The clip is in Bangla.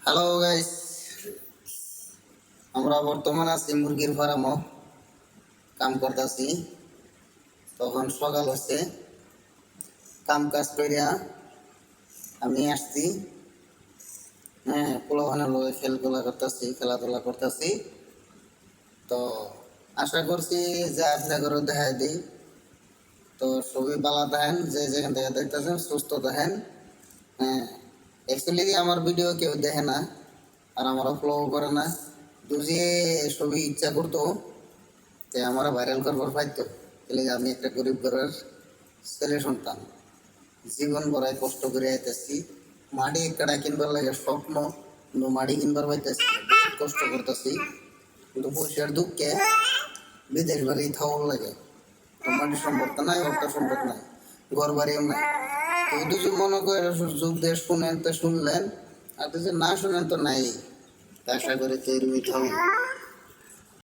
হ্যালো গাইস, আমরা বর্তমানে আছি মুরগির ফার্মও কাম করতেছি। তখন সকাল হচ্ছে, কাম কাজ করিয়া আমি আসছি। হ্যাঁ, পোলাপানের লগে খেলাধুলা করতেছি। তো আশা করছি যে আপনাদেরও দেখা দিই। তো সবই ভালো থাকেন, যে যেখান থেকে দেখতেছেন সুস্থ থাকেন। হ্যাঁ, অ্যাকচুয়ালি আমার ভিডিও কেউ দেখে না আর আমারও ফলো করে না। যদি সবই ইচ্ছা করতো যে আমরা ভাইরাল করবার পাইতো, তাহলে আমি একটা গরিব ঘরের ছেলে সন্তান, জীবন ভরায় কষ্ট করে আইতেছি, মাটি কাটা কিনবার লাগে স্বপ্ন, কিন্তু মাটি কিনবার পাইতেছি, কষ্ট করতেছি, কিন্তু পয়সার দুঃখে বিদেশ বাড়ি থাওয়ার লাগে। তো মাটির সম্পদ নাই, অর্থ সম্পদ নাই, ঘর বাড়িও নাই। তো যদি মনে করে যুগ দেশ শুনেন তো শুনলেন, আর যদি না শুনেন তো নাই। আশা করি তৈরি থাকুন।